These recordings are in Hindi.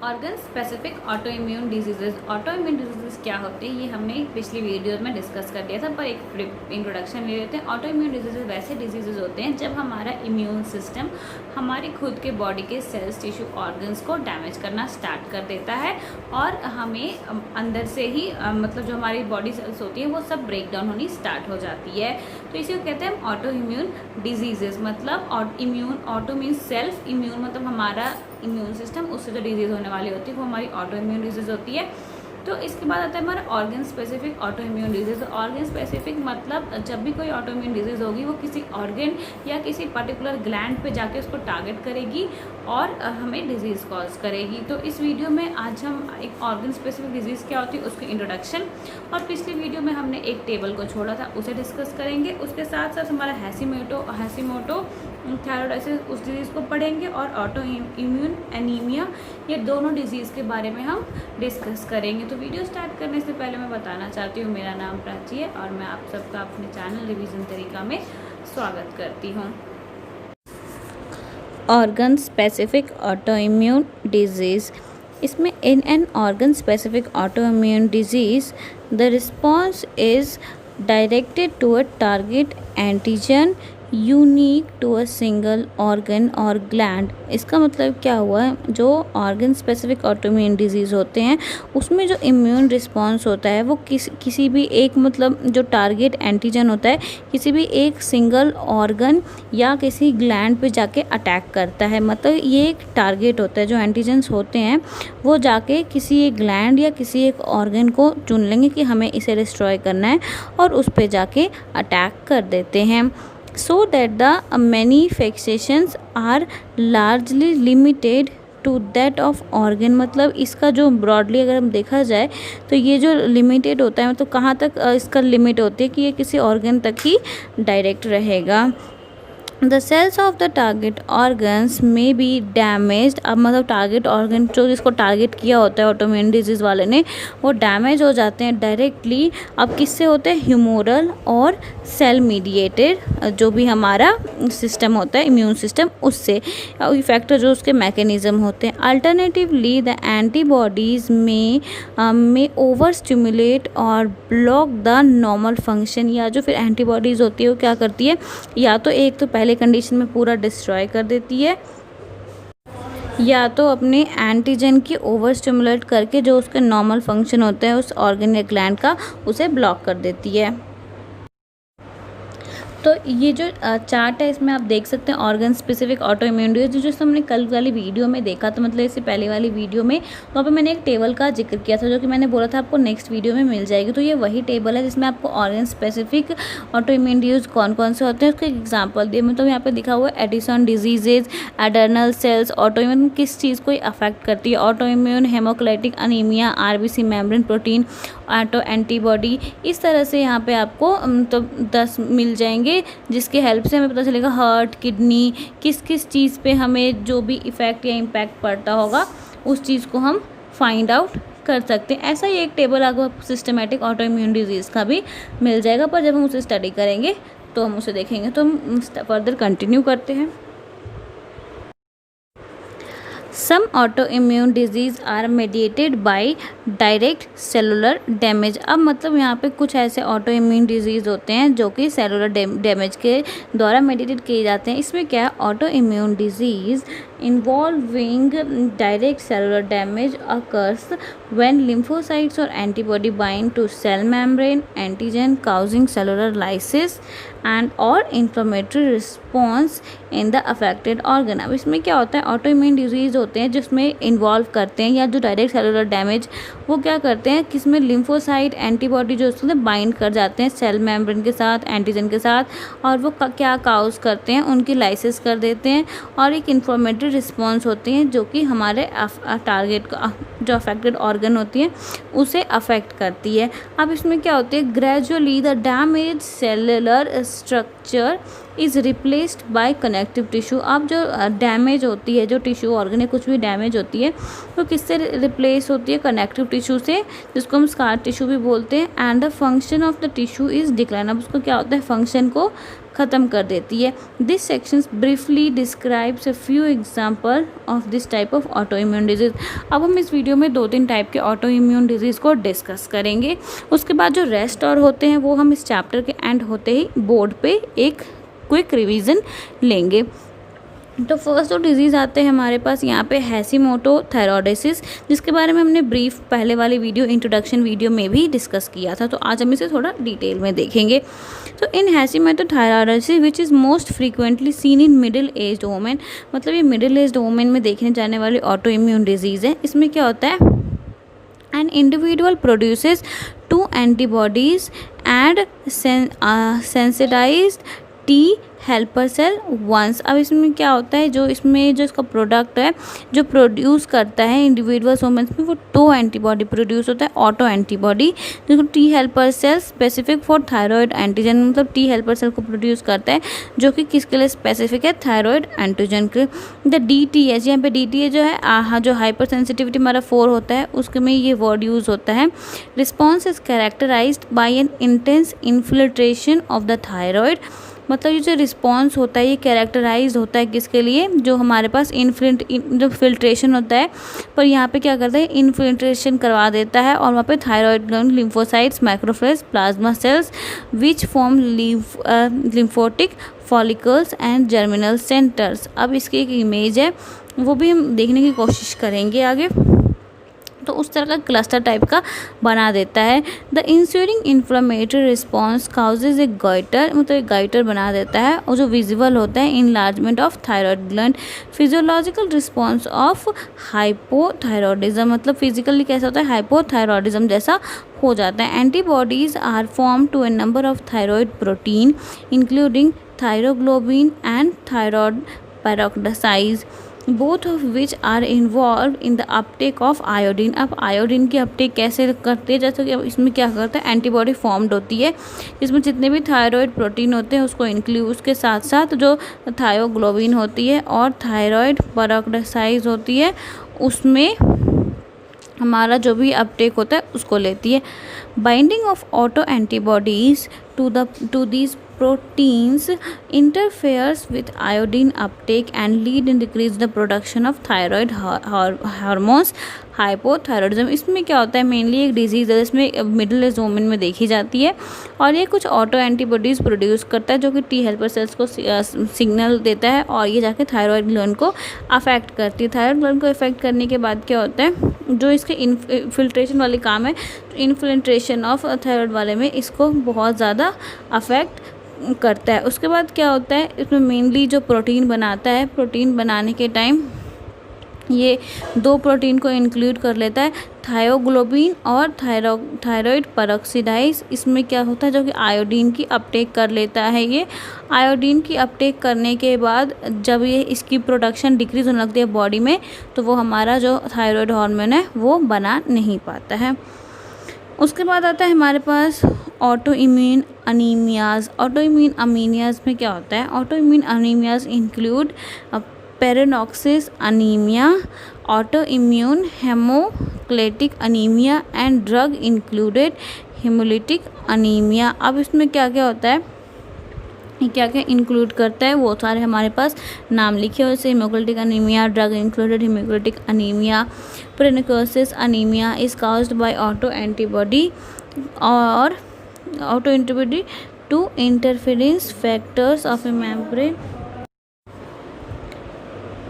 Organ specific auto immune diseases. Auto immune diseases क्या होते हैं ये हमने पिछली वीडियो में डिस्कस कर लिया था, पर एक इंट्रोडक्शन ले लेते हैं। ऑटो इम्यून डिजीजेज वैसे डिजीजेज होते हैं जब हमारा इम्यून सिस्टम हमारी खुद के बॉडी के सेल्स, टिश्यू, ऑर्गन्स को डैमेज करना स्टार्ट कर देता है और हमें अंदर से ही मतलब जो हमारी बॉडी सेल्स होती हैं वो सब ब्रेक डाउन होनी स्टार्ट हो जाती है। तो इसी को कहते हैं हम ऑटो इम्यून डिजीजेज। मतलब immune, auto mean self, immune मतलब हमारा इम्यून सिस्टम, उससे जो डिजीज़ होने वाली होती है वो हमारी ऑटो इम्यून डिजीज़ होती है। तो इसके बाद आता है हमारा organ specific autoimmune disease. Organ specific मतलब जब भी कोई ऑटो इम्यून डिजीज़ होगी वो किसी ऑर्गन या किसी पर्टिकुलर ग्लैंड पे जाके उसको टारगेट करेगी और हमें डिजीज़ कॉज करेगी। तो इस वीडियो में आज हम एक ऑर्गन स्पेसिफिक डिजीज़ क्या होती है उसकी इंट्रोडक्शन, और पिछली वीडियो में हमने एक टेबल को छोड़ा था उसे डिस्कस करेंगे। उसके साथ साथ हमारा हैशीमोटो थायराइडोसिस उस डिज़ीज़ को पढ़ेंगे और ऑटो इम्यून एनीमिया, ये दोनों डिज़ीज़ के बारे में हम डिस्कस करेंगे। तो वीडियो स्टार्ट करने से पहले मैं बताना चाहती हूँ मेरा नाम प्राची है और मैं आप सबका अपने चैनल रिवीजन तरीका में स्वागत करती हूँ। Organ specific autoimmune disease, इसमें in an organ specific autoimmune disease the response is directed to a target antigen unique to a single organ और ग्लैंड। इसका मतलब क्या हुआ है, जो ऑर्गन स्पेसिफिक ऑटोइम्यून डिजीज़ होते हैं उसमें जो इम्यून रिस्पॉन्स होता है वो किसी भी एक, मतलब जो टारगेट एंटीजन होता है किसी भी एक सिंगल ऑर्गन या किसी ग्लैंड पे जाके अटैक करता है। मतलब ये एक टारगेट होता है, जो एंटीजन्स होते हैं वो जाके किसी एक ग्लैंड या किसी एक ऑर्गन को चुन लेंगे कि हमें इसे डिस्ट्रॉय करना है और उस पे जाके अटैक कर देते हैं। So that the manifestations are largely limited to that of organ। मतलब इसका जो ब्रॉडली अगर हम देखा जाए तो ये जो लिमिटेड होता है, मतलब कहाँ तक इसका लिमिट होती है कि ये किसी ऑर्गन तक ही डायरेक्ट रहेगा। The cells of the target organs में बी डैमेज्ड। अब मतलब टारगेट ऑर्गन जो जिसको टारगेट किया होता है ऑटोइम्यून डिजीज़ वाले ने, वो डैमेज हो जाते हैं डायरेक्टली। अब किससे होते हैं, ह्यूमोरल और सेल मीडिएटेड जो भी हमारा सिस्टम होता है इम्यून सिस्टम, उससे इफेक्ट जो उसके मैकेनिज्म होते हैं। अल्टरनेटिवली द एंटीबॉडीज़ में ओवर स्टिमुलेट और ब्लॉक द नॉर्मल फंक्शन। या जो फिर एंटीबॉडीज़ होती है वो क्या करती है, या तो एक तो पहले कंडीशन में पूरा डिस्ट्रॉय कर देती है, या तो अपने एंटीजन की ओवर स्टिमुलेट करके जो उसके नॉर्मल फंक्शन होते हैं उस ऑर्गन या ग्लैंड का, उसे ब्लॉक कर देती है। तो ये जो चार्ट है इसमें आप देख सकते हैं organ specific auto immune disease, जो हमने कल वाली वीडियो में देखा था, मतलब इससे पहले वाली वीडियो में वहाँ पे मैंने एक टेबल का जिक्र किया था जो कि मैंने बोला था आपको नेक्स्ट वीडियो में मिल जाएगी। तो ये वही टेबल है जिसमें आपको organ specific auto immune disease कौन कौन से होते हैं उसके एग्जाम्पल दिए। मतलब यहाँ पर दिखा हुआ है Addison diseases, adrenal cells, autoimmune किस चीज़ को अफेक्ट करती है, autoimmune hemolytic anaemia, RBC membrane protein, autoantibody. इस तरह से यहाँ पे आपको तो 10 मिल जाएंगे जिसके हेल्प से हमें पता चलेगा हार्ट, किडनी, किस किस चीज़ पे हमें जो भी इफ़ेक्ट या इम्पैक्ट पड़ता होगा उस चीज़ को हम फाइंड आउट कर सकते हैं। ऐसा ही एक टेबल आपको सिस्टमेटिक ऑटो इम्यून डिजीज़ का भी मिल जाएगा, पर जब हम उसे स्टडी करेंगे तो हम उसे देखेंगे। तो हम फर्दर कंटिन्यू करते हैं। Some autoimmune disease are mediated by direct cellular damage। अब मतलब यहाँ पे कुछ ऐसे ऑटो इम्यून डिजीज़ होते हैं जो कि सेलुलर डैमेज के द्वारा मेडिएटेड किए जाते हैं। इसमें क्या है, autoimmune disease involving direct cellular damage occurs when lymphocytes or antibody bind to cell membrane antigen causing cellular lysis and or inflammatory response in the affected organ। अब इसमें क्या होता है, ऑटो इम्यून डिजीज़ होते हैं जिसमें इन्वॉल्व करते हैं या जो डायरेक्ट सेलुलर डैमेज वो क्या करते हैं, किसमें लिम्फोसाइट एंटीबॉडी जो उसमें बाइंड कर जाते हैं सेल मेम्ब्रेन के साथ, एंटीजन के साथ, और वो क्या काउज करते हैं, उनकी लाइसिस कर देते हैं और एक इन्फ्लेमेटरी रिस्पॉन्स होती हैं जो कि हमारे टारगेट का जो अफेक्टेड ऑर्गन होती है उसे अफेक्ट करती है। अब इसमें क्या होती है, gradually the damage cellular structure is replaced by connective tissue. अब जो डैमेज होती है, जो टिश्यू ऑर्गन है कुछ भी डैमेज होती है तो किससे रिप्लेस होती है? कनेक्टिव टिश्यू से, जिसको हम स्कार टिश्यू भी बोलते हैं। And the function of the tissue is decline. अब उसको क्या होता है? फंक्शन को ख़त्म कर देती है। This sections briefly describes a few example of this type of auto immune disease. अब हम इस वीडियो में 2-3 टाइप के ऑटो इम्यून डिजीज़ को डिस्कस करेंगे। उसके बाद जो रेस्ट और होते हैं वो हम इस चैप्टर के एंड होते ही बोर्ड पे एक क्विक रिवीजन लेंगे। तो फर्स्ट जो डिजीज़ आते हैं हमारे पास यहाँ पे हैशिमोटो थायरॉयडिसिस, जिसके बारे में हमने ब्रीफ पहले वाली वीडियो इंट्रोडक्शन वीडियो में भी डिस्कस किया था। तो आज हम इसे थोड़ा डिटेल में देखेंगे। तो in Hashimoto thyroiditis which is most frequently seen in middle aged women, मतलब ये मिडिल एज्ड वोमेन में देखने जाने वाली ऑटो इम्यून डिजीज़ है। इसमें क्या होता है? An individual produces 2 antibodies and sensitized T helper cell ones. अब इसमें क्या होता है? जो इसमें जो इसका प्रोडक्ट है जो प्रोड्यूस करता है इंडिविजुअल्स वोमेंस में, वो 2 एंटीबॉडी प्रोड्यूस होता है, ऑटो एंटीबॉडी, जिसको T helper cell specific for thyroid antigen, मतलब टी हेल्पर सेल को प्रोड्यूस करता है जो कि किसके लिए स्पेसिफिक है? थायराइड एंटीजन के। द DTH, यहाँ पे DTH जो है जो हाइपर सेंसिटिविटी हमारा 4 होता है उसके में ये वर्ड यूज़ होता है। Response is characterized by an intense infiltration of the thyroid, मतलब ये जो रिस्पॉन्स होता है ये कैरेक्टराइज होता है किसके लिए? जो हमारे पास जो फिल्ट्रेशन होता है, पर यहाँ पे क्या करता है? इनफिल्ट्रेशन करवा देता है और वहाँ पे thyroid gland, lymphocytes, macrophage, plasma cells which form lymphatic follicles and germinal centres. अब इसकी एक इमेज है वो भी हम देखने की कोशिश करेंगे आगे। तो उस तरह का क्लस्टर टाइप का बना देता है। The ensuing inflammatory response causes a goitre, मतलब एक गाइटर बना देता है और जो विजिबल होता है enlargement of thyroid gland. Physiological response of hypothyroidism, मतलब फिजिकली कैसा होता है? हाइपोथायरॉयडिज्म जैसा हो जाता है। Antibodies are form to a number of thyroid protein including thyroglobin and thyroid peroxide, both of which are involve in the uptake of iodine. अब आयोडीन की अपटेक कैसे करते हैं? जैसे कि इसमें क्या करता है? एंटीबॉडी फॉर्म्ड होती है, इसमें जितने भी थायराइड प्रोटीन होते हैं उसको इंक्लूड, उसके साथ साथ जो थायोग्लोबिन होती है और थायराइड पेरोक्साइड होती है उसमें हमारा जो भी अपटेक होता है उसको लेती है। Binding of auto antibodies to these proteins interferes with iodine uptake and lead in decrease the production of thyroid hormones, hypothyroidism. इसमें क्या होता है? मेनली एक डिजीज़ है जिसमें मिडिल एज वोमेन में देखी जाती है और ये कुछ ऑटो एंटीबॉडीज़ प्रोड्यूस करता है जो कि टी हेल्पर सेल्स को सिग्नल देता है और ये जाके थायराइड ग्लैंड को अफेक्ट करती है। थायराइड ग्लैंड को अफेक्ट करने के बाद क्या होता है? जो इसके इन्फिल्ट्रेशन वाले काम है, इन्फिल्ट्रेशन ऑफ थायराइड वाले में इसको बहुत ज़्यादा अफेक्ट करता है। उसके बाद क्या होता है? इसमें मेनली जो प्रोटीन बनाता है, प्रोटीन बनाने के टाइम ये 2 प्रोटीन को इंक्लूड कर लेता है, थायोग्लोबिन और थायराइड पेरोक्साइड। इसमें क्या होता है? जो कि आयोडीन की अपटेक कर लेता है। ये आयोडीन की अपटेक करने के बाद जब ये इसकी प्रोडक्शन डिक्रीज होने लगती है बॉडी में तो वो हमारा जो थायराइड हार्मोन है वो बना नहीं पाता है। उसके बाद आता है हमारे पास autoimmune anaemias. Autoimmune anaemias में क्या होता है? Autoimmune anaemias include pernicious anaemia, autoimmune hemolytic anaemia and drug included hemolytic anaemia. अब इसमें क्या क्या होता है? क्या क्या इंक्लूड करता है वो सारे हमारे पास नाम लिखे हुए, जैसे hemolytic anaemia, drug included hemolytic anaemia, pernicious anaemia is caused by autoantibody और auto antibody to interference factors of a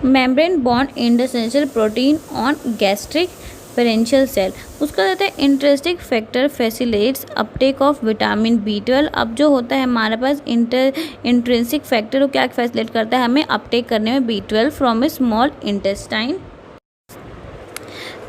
membrane bond इंटरसेंशियल protein on gastric parietal cell. उसका कहते हैं intrinsic factor facilitates uptake of vitamin B12। अब जो होता है हमारे पास इंट्रेंसिक फैक्टर वो क्या फैसिलिटेट करता है? हमें अपटेक करने में B12 from a small intestine.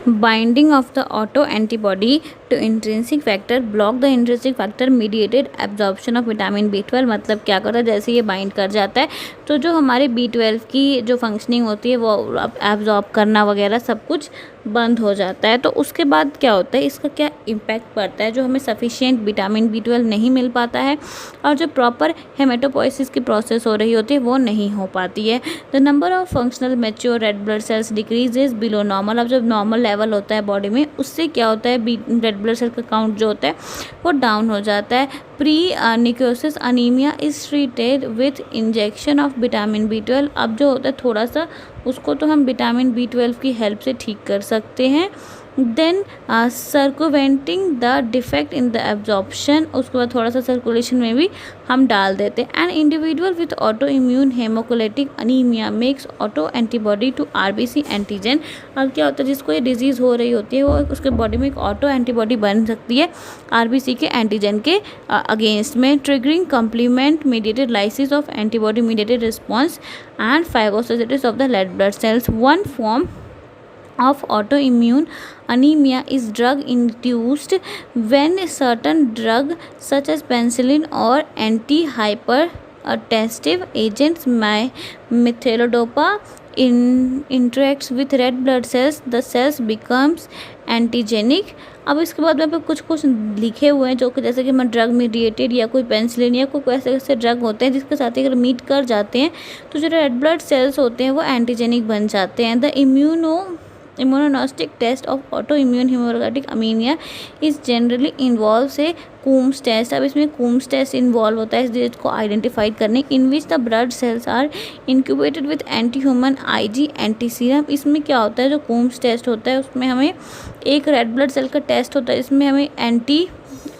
Binding of the auto antibody to intrinsic factor block the intrinsic factor mediated absorption of vitamin B12। मतलब क्या करता है? जैसे ये बाइंड कर जाता है तो जो हमारे B12 की जो फंक्शनिंग होती है वो एब्जॉर्ब करना वगैरह सब कुछ बंद हो जाता है। तो उसके बाद क्या होता है? इसका क्या इम्पैक्ट पड़ता है, जो हमें सफिशिएंट विटामिन B12 नहीं मिल पाता है और जो प्रॉपर हेमेटोपोइसिस की प्रोसेस हो रही होती है वो नहीं हो पाती है। The number of functional mature red blood sales decreases below normal. अब जब नॉर्मल लेवल होता है बॉडी में, उससे क्या होता है, रेड ब्लड सेल का काउंट जो होता है वो डाउन हो जाता है। Pernicious anaemia is treated with injection of vitamin B12। अब जो होता है थोड़ा सा, उसको तो हम विटामिन B12 की हेल्प से ठीक कर सकते हैं। Then circumventing the defect in the absorption, उसके बाद थोड़ा सा सर्कुलेशन में भी हम डाल देते हैं। An individual with auto immune haemolytic anaemia makes auto antibody to RBC antigen. अब क्या होता है, जिसको ये डिजीज़ हो रही होती है वो उसके बॉडी में एक ऑटो एंटीबॉडी बन सकती है RBC के एंटीजन के अगेंस्ट में, triggering complement mediated lysis of antibody mediated response and phagocytosis of the red blood cells. One form of autoimmune anemia is drug induced when certain drug such as penicillin or anti-hypertensive agents methyldopa interacts with red blood cells, the cells becomes antigenic। अब इसके बाद में कुछ लिखे हुए हैं जो कि जैसे कि मैं ड्रग मीडिएटेड या कोई पेंसिलिन या कोई ऐसे ऐसे ड्रग होते हैं जिसके साथ अगर मीट कर जाते हैं तो जो रेड ब्लड सेल्स होते हैं वो एंटीजेनिक बन जाते हैं। The immunonostic test of autoimmune hemolytic anemia is generally involves a Coombs test। अब इसमें Coombs test इन्वॉल्व होता है इस डिजीज को आइडेंटिफाई करने, in which the blood cells are incubated with anti human IG antiserum. इसमें क्या होता है, जो Coombs टेस्ट होता है उसमें हमें एक रेड ब्लड सेल का टेस्ट होता है, इसमें हमें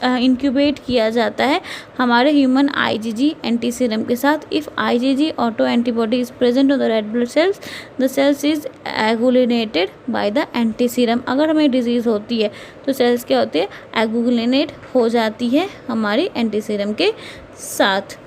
इंक्यूबेट किया जाता है हमारे ह्यूमन IgG एंटीसीरम के साथ। If IgG auto antibody is present on the red blood cells, the cells is agglutinated by the antiserum. अगर हमें डिजीज़ होती है तो सेल्स क्या होते हैं, एगुलिनेट हो जाती है हमारी एंटीसीरम के साथ।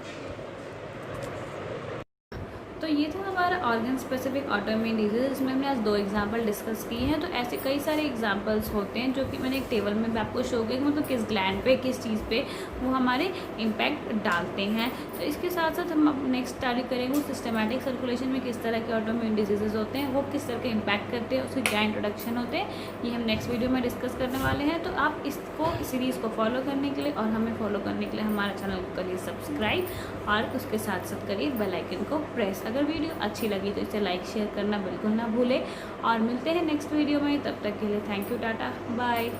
तो ये था हमारा ऑर्गन स्पेसिफिक ऑटोइम्यून डिजीज। इसमें हमने आज 2 एग्जांपल डिस्कस किए हैं। तो ऐसे कई सारे एग्जांपल्स होते हैं जो कि मैंने एक टेबल में भी आपको शो किया कि मतलब किस ग्लैंड पे, किस चीज़ पे वो हमारे इम्पैक्ट डालते हैं। तो इसके साथ साथ हम अब नेक्स्ट स्टडी करेंगे सिस्टमैटिक सर्कुलेशन में किस तरह के ऑटोइम्यून डिजीजेज होते हैं, वो किस तरह के इम्पैक्ट करते हैं, उसके क्या इंट्रोडक्शन होते हैं, ये हम नेक्स्ट वीडियो में डिस्कस करने वाले हैं। तो आप इसको सीरीज़ को फॉलो करने के लिए और हमें फॉलो करने के लिए हमारे चैनल को करिए सब्सक्राइब और उसके साथ साथ करिए बेल आइकन को प्रेस। अगर वीडियो अच्छी लगी तो इसे लाइक शेयर करना बिल्कुल ना भूलें और मिलते हैं नेक्स्ट वीडियो में। तब तक के लिए थैंक यू, टाटा, बाय।